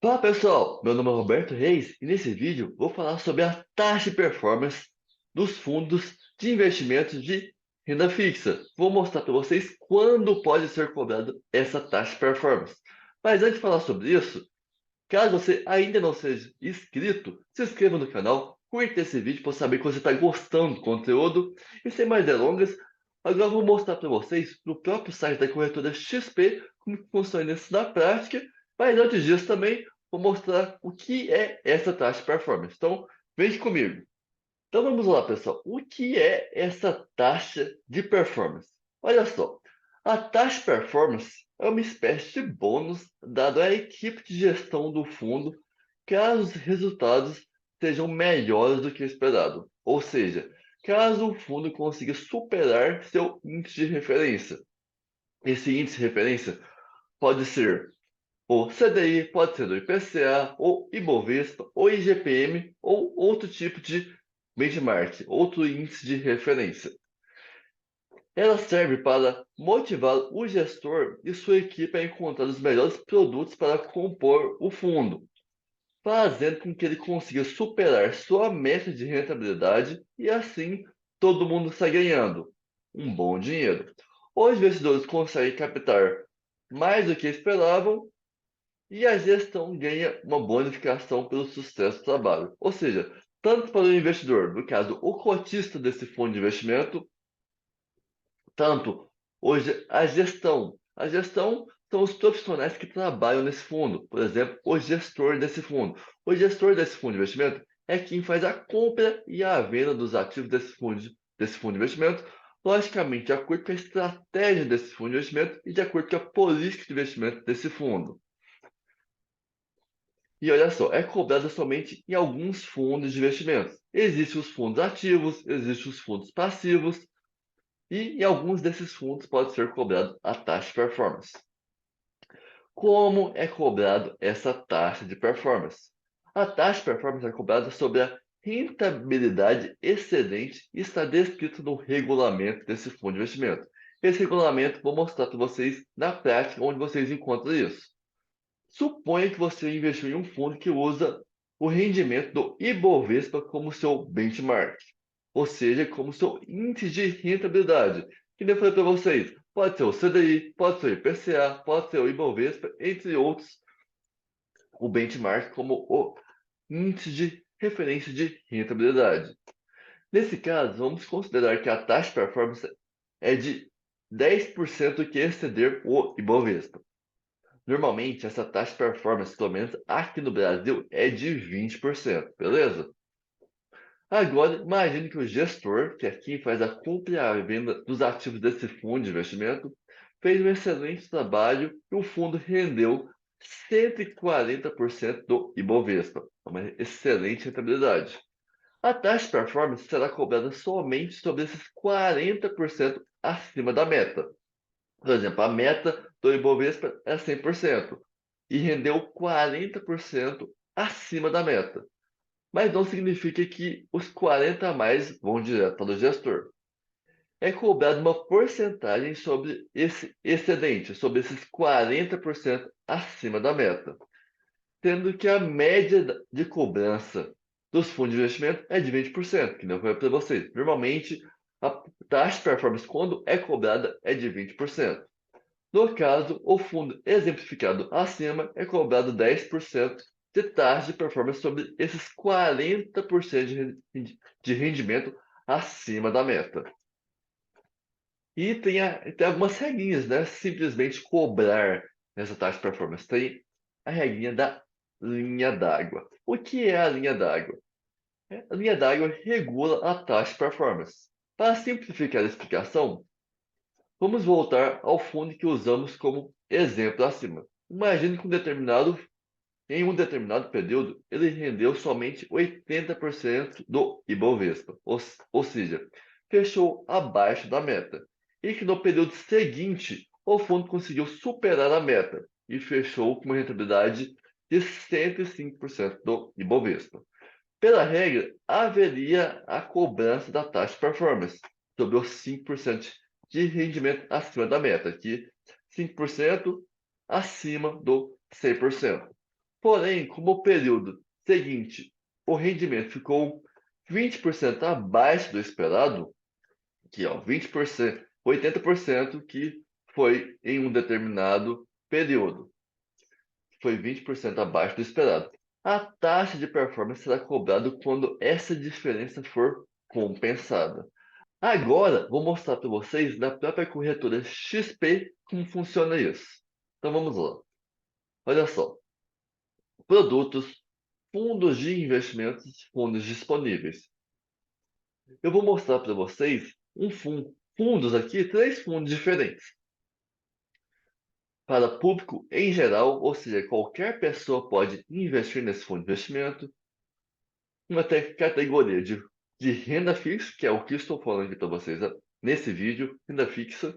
Fala pessoal, meu nome é Roberto Reis e nesse vídeo vou falar sobre a taxa de performance dos fundos de investimentos de renda fixa. Vou mostrar para vocês quando pode ser cobrado essa taxa de performance. Mas antes de falar sobre isso, caso você ainda não seja inscrito, se inscreva no canal, curta esse vídeo para saber que você está gostando do conteúdo. E sem mais delongas, agora eu vou mostrar para vocês no próprio site da corretora XP como que funciona isso na prática. Mas antes disso também vou mostrar o que é essa taxa de performance. Então, vem comigo. Então vamos lá, pessoal. O que é essa taxa de performance? Olha só, a taxa de performance é uma espécie de bônus dado à equipe de gestão do fundo caso os resultados sejam melhores do que o esperado. Ou seja, caso o fundo consiga superar seu índice de referência. Esse índice de referência pode ser o CDI, pode ser o IPCA, ou Ibovespa, ou IGPM, ou outro tipo de benchmark, outro índice de referência. Ela serve para motivar o gestor e sua equipe a encontrar os melhores produtos para compor o fundo, fazendo com que ele consiga superar sua meta de rentabilidade e assim todo mundo sai ganhando um bom dinheiro. Os investidores conseguem captar mais do que esperavam e a gestão ganha uma bonificação pelo sucesso do trabalho. Ou seja, tanto para o investidor, no caso, o cotista desse fundo de investimento, tanto hoje a gestão. A gestão são os profissionais que trabalham nesse fundo. Por exemplo, o gestor desse fundo. O gestor desse fundo de investimento é quem faz a compra e a venda dos ativos desse fundo de investimento, logicamente, de acordo com a estratégia desse fundo de investimento e de acordo com a política de investimento desse fundo. E olha só, é cobrada somente em alguns fundos de investimentos. Existem os fundos ativos, existem os fundos passivos, e em alguns desses fundos pode ser cobrado a taxa de performance. Como é cobrado essa taxa de performance? A taxa de performance é cobrada sobre a rentabilidade excedente e está descrito no regulamento desse fundo de investimento. Esse regulamento vou mostrar para vocês na prática onde vocês encontram isso. Suponha que você investiu em um fundo que usa o rendimento do Ibovespa como seu benchmark, ou seja, como seu índice de rentabilidade. Que nem eu falei para vocês, pode ser o CDI, pode ser o IPCA, pode ser o Ibovespa, entre outros, o benchmark como o índice de referência de rentabilidade. Nesse caso, vamos considerar que a taxa de performance é de 10% que exceder o Ibovespa. Normalmente, essa taxa de performance, pelo menos aqui no Brasil, é de 20%, beleza? Agora, imagine que o gestor, que é quem faz a compra e a venda dos ativos desse fundo de investimento, fez um excelente trabalho e o fundo rendeu 140% do Ibovespa, uma excelente rentabilidade. A taxa de performance será cobrada somente sobre esses 40% acima da meta. Por exemplo, a meta do Ibovespa é 100% e rendeu 40% acima da meta. Mas não significa que os 40 a mais vão direto para o gestor. É cobrado uma porcentagem sobre esse excedente, sobre esses 40% acima da meta, sendo que a média de cobrança dos fundos de investimento é de 20%, que não foi para vocês. Normalmente, a taxa de performance, quando é cobrada, é de 20%. No caso, o fundo exemplificado acima é cobrado 10% de taxa de performance sobre esses 40% de rendimento acima da meta. E tem algumas regrinhas, né? Simplesmente cobrar essa taxa de performance. Tem a regrinha da linha d'água. O que é a linha d'água? A linha d'água regula a taxa de performance. Para simplificar a explicação, vamos voltar ao fundo que usamos como exemplo acima. Imagine que em um determinado período ele rendeu somente 80% do Ibovespa, ou seja, fechou abaixo da meta. E que no período seguinte o fundo conseguiu superar a meta e fechou com uma rentabilidade de 105% do Ibovespa. Pela regra, haveria a cobrança da taxa de performance sobre os 5% de rendimento acima da meta, que 5% acima do 100%. Porém, como o período seguinte o rendimento ficou 20% abaixo do esperado, aqui ó, 20%, 80% que foi em um determinado período, foi 20% abaixo do esperado. A taxa de performance será cobrada quando essa diferença for compensada. Agora, vou mostrar para vocês na própria corretora XP como funciona isso. Então vamos lá. Olha só. Produtos, fundos de investimentos, fundos disponíveis. Eu vou mostrar para vocês fundos aqui, três fundos diferentes. Para público em geral, ou seja, qualquer pessoa pode investir nesse fundo de investimento. Uma categoria de renda fixa, que é o que eu estou falando aqui para vocês nesse vídeo, renda fixa,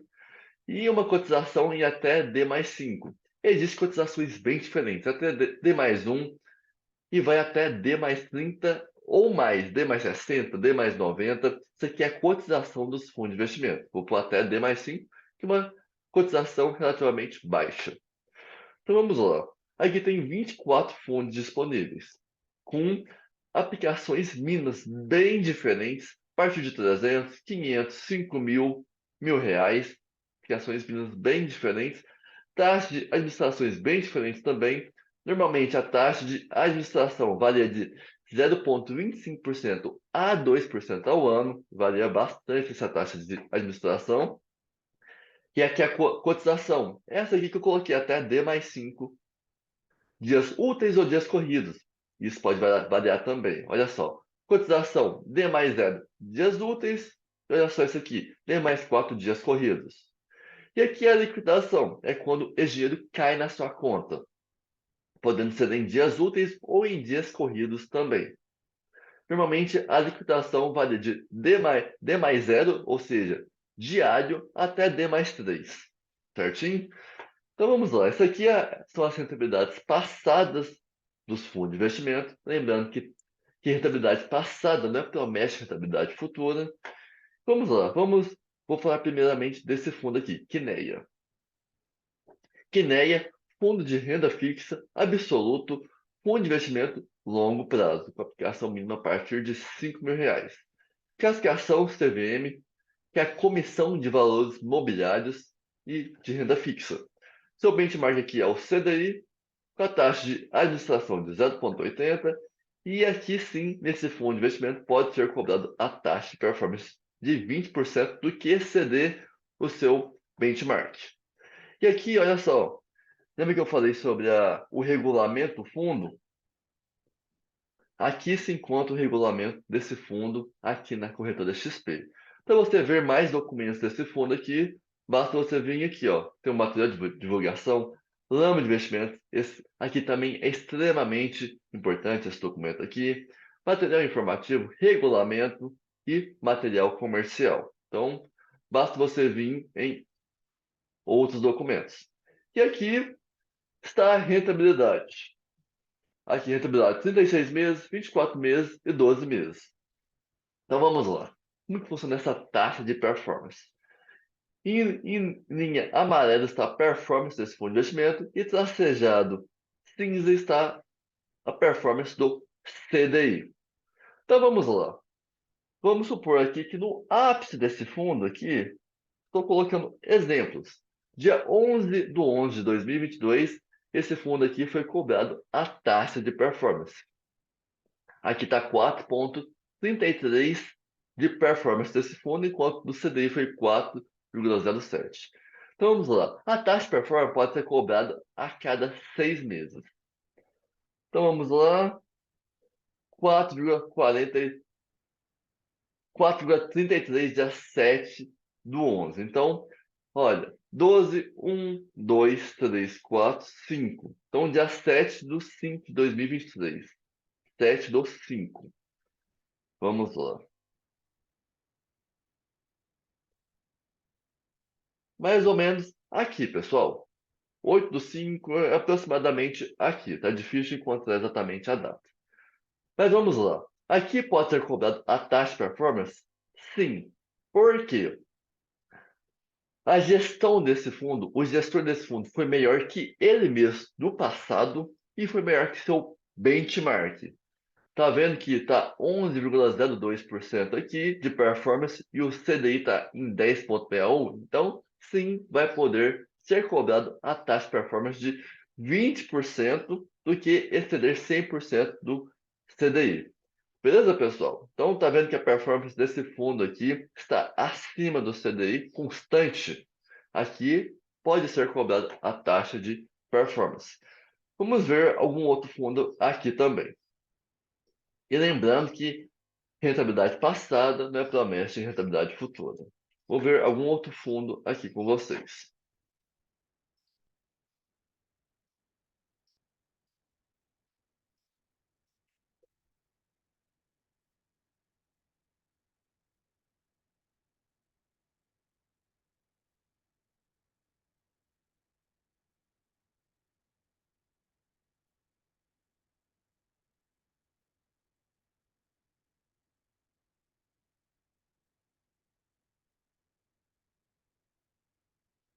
e uma cotização em até D mais 5. Existem cotizações bem diferentes, até D mais 1 e vai até D mais 30 ou mais, D mais 60, D mais 90. Isso aqui é a cotização dos fundos de investimento. Vou pôr até D mais 5, que é uma cotização relativamente baixa. Então vamos lá. Aqui tem 24 fundos disponíveis, com aplicações mínimas bem diferentes, a partir de 300, 500, 5 mil, R$ 1.000, aplicações mínimas bem diferentes, taxas de administrações bem diferentes também. Normalmente a taxa de administração varia de 0,25% a 2% ao ano, varia bastante essa taxa de administração. E aqui a cotização, essa aqui que eu coloquei até D mais 5 dias úteis ou dias corridos. Isso pode variar também. Olha só. Cotização D mais 0 dias úteis. Olha só isso aqui. D mais 4 dias corridos. E aqui a liquidação é quando o dinheiro cai na sua conta, podendo ser em dias úteis ou em dias corridos também. Normalmente a liquidação varia de D mais 0, ou seja, diário, até D mais 3. Certinho? Então vamos lá. Essas aqui são as rentabilidades passadas dos fundos de investimento. Lembrando que rentabilidade passada não é promessa de rentabilidade futura. Vamos lá. Vou falar primeiramente desse fundo aqui, Quineia. Quineia, fundo de renda fixa absoluto, fundo de investimento longo prazo, com aplicação mínima a partir de R$ 5.000. Classificação CVM, que é a Comissão de Valores Mobiliários e de Renda Fixa. Seu benchmark aqui é o CDI, com a taxa de administração de 0,80, e aqui sim, nesse fundo de investimento, pode ser cobrado a taxa de performance de 20% do que exceder o seu benchmark. E aqui, olha só, lembra que eu falei sobre o regulamento do fundo? Aqui se encontra o regulamento desse fundo aqui na corretora XP. Para você ver mais documentos desse fundo aqui, basta você vir aqui, ó. Tem um material de divulgação, lama de investimentos. Esse aqui também é extremamente importante esse documento aqui. Material informativo, regulamento e material comercial. Então, basta você vir em outros documentos. E aqui está a rentabilidade. Aqui, rentabilidade 36 meses, 24 meses e 12 meses. Então vamos lá. Como que funciona essa taxa de performance? Em linha amarela está a performance desse fundo de investimento e tracejado cinza está a performance do CDI. Então vamos lá. Vamos supor aqui que no ápice desse fundo aqui, estou colocando exemplos. Dia 11/11 de 2022, esse fundo aqui foi cobrado a taxa de performance. Aqui está 4,33 de performance desse fundo, enquanto do CDI foi 4,07. Então vamos lá. A taxa de performance pode ser cobrada a cada 6 meses. Então vamos lá. 4,33 dia 7/11. Então, olha, 12, 1, 2, 3, 4, 5. Então, dia 7/5 de 2023. 7/5. Vamos lá. Mais ou menos aqui, pessoal. 8/5 é aproximadamente aqui. Tá difícil de encontrar exatamente a data. Mas vamos lá. Aqui pode ser cobrado a taxa de performance? Sim. Por quê? A gestão desse fundo, o gestor desse fundo foi melhor que ele mesmo no passado. e foi melhor que seu benchmark. Tá vendo que está 11,02% aqui de performance e o CDI está em 10,61? Então, sim, vai poder ser cobrado a taxa de performance de 20% do que exceder 100% do CDI. Beleza, pessoal? Então, tá vendo que a performance desse fundo aqui está acima do CDI constante. Aqui pode ser cobrada a taxa de performance. Vamos ver algum outro fundo aqui também. E lembrando que rentabilidade passada não é promessa de rentabilidade futura. Vou ver algum outro fundo aqui com vocês.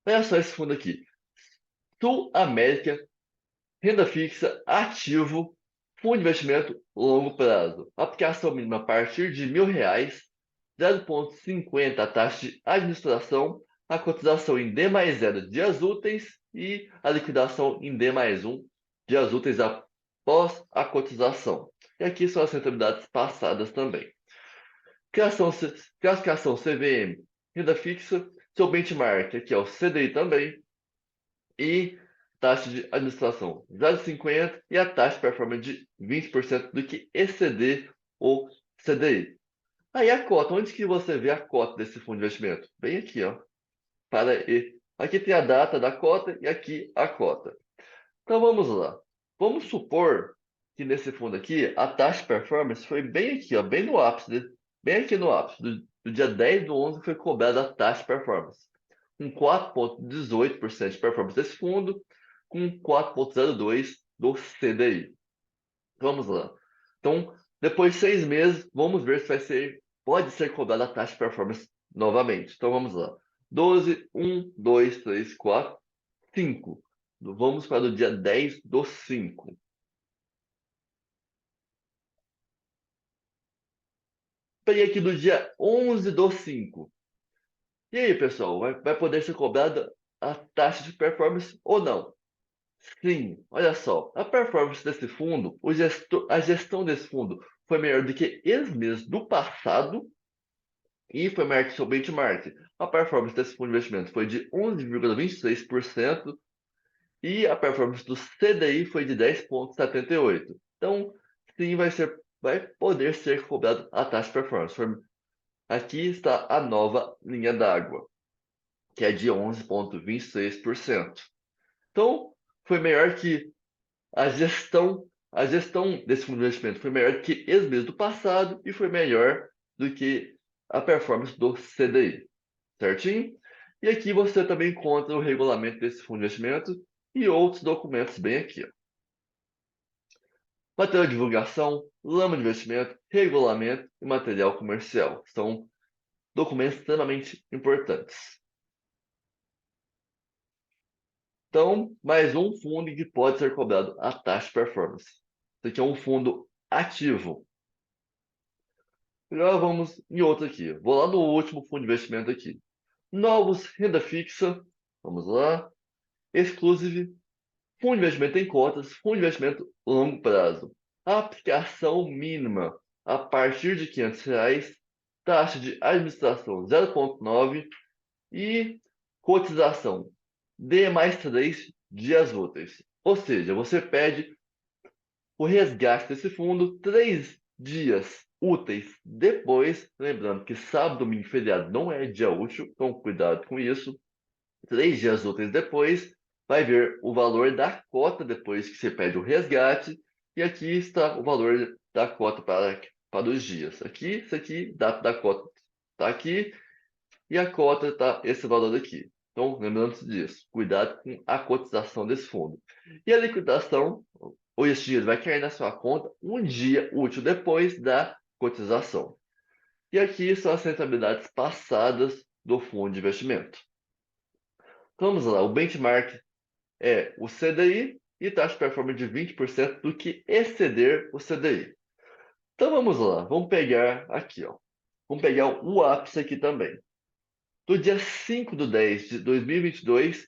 Olha só esse fundo aqui. Sul América, renda fixa, ativo, fundo de investimento longo prazo. Aplicação mínima a partir de R$ 1.000, 0,50 a taxa de administração, a cotização em D mais 0 dias úteis e a liquidação em D mais 1 dias úteis após a cotização. E aqui são as rentabilidades passadas também. Criação, classificação CVM, renda fixa, seu benchmark aqui é o CDI também, e taxa de administração 0,50 e a taxa de performance de 20% do que exceder o CDI. Aí a cota, onde que você vê a cota desse fundo de investimento? Bem aqui, ó. Para e aqui tem a data da cota e aqui a cota. Então vamos lá. Vamos supor que nesse fundo aqui a taxa de performance foi bem aqui, ó, bem no ápice, bem aqui no ápice. Do dia 10/11 foi cobrada a taxa de performance. Com 4,18% de performance desse fundo, com 4,02% do CDI. Vamos lá. Então, depois de 6 meses, vamos ver se pode ser cobrada a taxa de performance novamente. Então vamos lá. 12, 1, 2, 3, 4, 5. Vamos para o dia 10/5. Peguei aqui do dia 11/5. E aí, pessoal, vai poder ser cobrada a taxa de performance ou não? Sim, olha só, a performance desse fundo, a gestão desse fundo foi melhor do que eles mesmos do passado e foi maior que seu benchmark. A performance desse fundo de investimento foi de 11,23% e a performance do CDI foi de 10,78%. Então, sim, vai poder ser cobrado a taxa de performance. Aqui está a nova linha d'água, que é de 11,26%. Então, foi melhor que a gestão desse fundo de investimento foi melhor que eles mesmos do passado e foi melhor do que a performance do CDI, certinho? E aqui você também encontra o regulamento desse fundo de investimento e outros documentos bem aqui, ó. Material de divulgação, lama de investimento, regulamento e material comercial. São documentos extremamente importantes. Então, mais um fundo que pode ser cobrado a taxa de performance. Esse aqui é um fundo ativo. Agora vamos em outro aqui. Vou lá no último fundo de investimento aqui. Novos, renda fixa. Vamos lá. Exclusive, fundo de investimento em cotas, fundo de investimento longo prazo. Aplicação mínima a partir de R$ 500. Taxa de administração 0,9 e cotização D mais 3 dias úteis. Ou seja, você pede o resgate desse fundo 3 dias úteis depois, lembrando que sábado, domingo e feriado não é dia útil, então cuidado com isso. 3 dias úteis depois, vai ver o valor da cota depois que você pede o resgate, e aqui está o valor da cota para os dias. Aqui, isso aqui, data da cota está aqui, e a cota está esse valor aqui. Então, lembrando disso, cuidado com a cotização desse fundo. E a liquidação, ou esse dinheiro vai cair na sua conta um dia útil depois da cotização. E aqui são as rentabilidades passadas do fundo de investimento. Então, vamos lá, o benchmark é o CDI e taxa de performance de 20% do que exceder o CDI. Então vamos lá, vamos pegar aqui, ó. Vamos pegar o ápice aqui também. No dia 5/10/2022,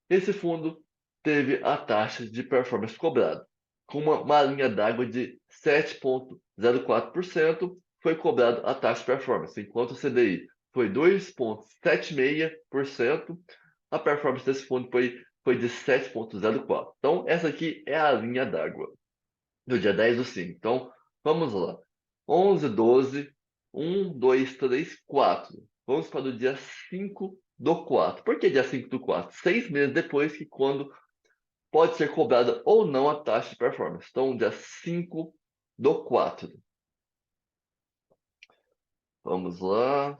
esse fundo teve a taxa de performance cobrada. Com uma linha d'água de 7,04%, foi cobrado a taxa de performance, enquanto o CDI foi 2,76%, a performance desse fundo foi de 7,04%. Então, essa aqui é a linha d'água do dia 10/5. Então, vamos lá. 11/12, 1, 2, 3, 4. Vamos para o dia 5/4. Por que dia 5/4? 6 meses depois que quando pode ser cobrada ou não a taxa de performance. Então, dia 5/4. Vamos lá.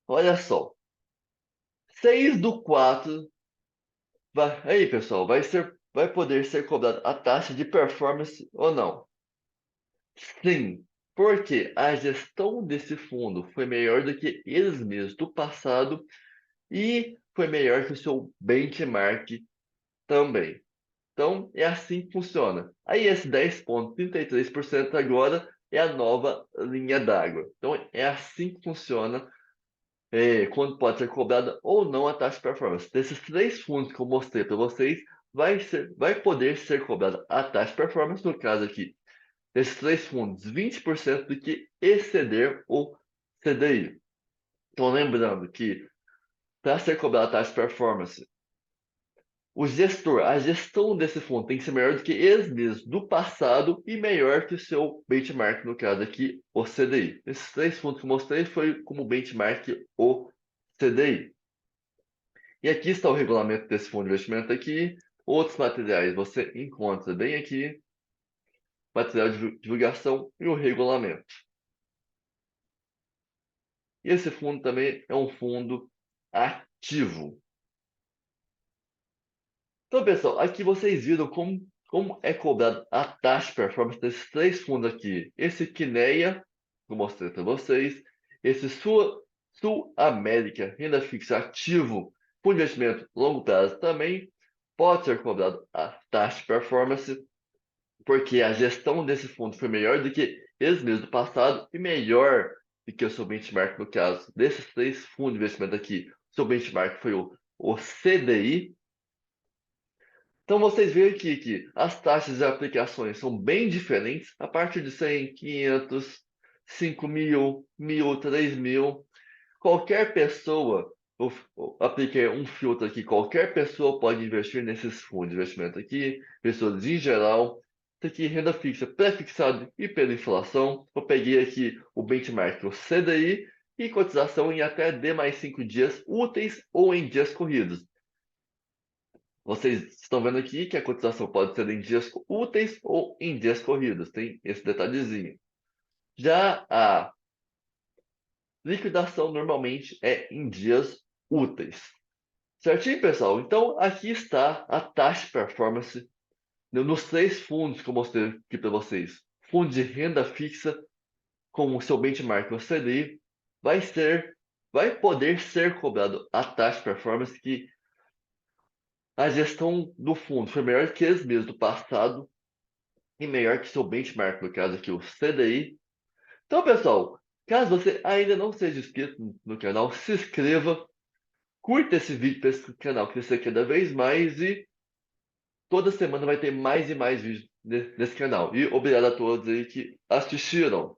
Olha só. 6/4. Aí, pessoal, vai poder ser cobrada a taxa de performance ou não? Sim, porque a gestão desse fundo foi melhor do que eles mesmos do passado e foi melhor que o seu benchmark também. Então, é assim que funciona. Aí, esse 10,33% agora é a nova linha d'água. Então, é assim que funciona quando pode ser cobrada ou não a taxa de performance. Desses três fundos que eu mostrei para vocês, vai poder ser cobrada a taxa de performance, no caso aqui, desses três fundos, 20% do que exceder o CDI. Então, lembrando que para ser cobrada a taxa de performance, a gestão desse fundo tem que ser melhor do que eles mesmos do passado e melhor que o seu benchmark, no caso aqui, o CDI. Esses três fundos que eu mostrei foi como benchmark o CDI. E aqui está o regulamento desse fundo de investimento aqui. Outros materiais você encontra bem aqui, material de divulgação e o regulamento. E esse fundo também é um fundo ativo. Então, pessoal, aqui vocês viram como é cobrado a taxa de performance desses três fundos aqui. Esse Kinea, que eu mostrei para vocês. Esse Sul América Renda Fixa Ativo, fundo de investimento longo prazo também pode ser cobrado a taxa de performance, porque a gestão desse fundo foi melhor do que eles mesmos do passado e melhor do que o seu benchmark, no caso desses três fundos de investimento aqui. O seu benchmark foi o CDI. Então vocês veem aqui que as taxas de aplicações são bem diferentes a partir de 100, 500, 5.000, 1.000, 3.000. Qualquer pessoa, eu apliquei um filtro aqui, qualquer pessoa pode investir nesses fundos de investimento aqui, pessoas em geral. Isso aqui, renda fixa, pré-fixado e pela inflação. Eu peguei aqui o benchmark, o CDI, e cotização em até D mais 5 dias úteis ou em dias corridos. Vocês estão vendo aqui que a cotização pode ser em dias úteis ou em dias corridos. Tem esse detalhezinho. Já a liquidação normalmente é em dias úteis. Certinho, pessoal? Então, aqui está a taxa de performance nos três fundos que eu mostrei aqui para vocês. Fundo de renda fixa com o seu benchmark, o CDI, vai poder ser cobrado a taxa de performance que a gestão do fundo foi melhor que eles mesmos do passado e melhor que seu benchmark, no caso aqui, o CDI. Então, pessoal, caso você ainda não seja inscrito no canal, se inscreva, curta esse vídeo para esse canal crescer cada vez mais e toda semana vai ter mais e mais vídeos nesse canal. E obrigado a todos aí que assistiram.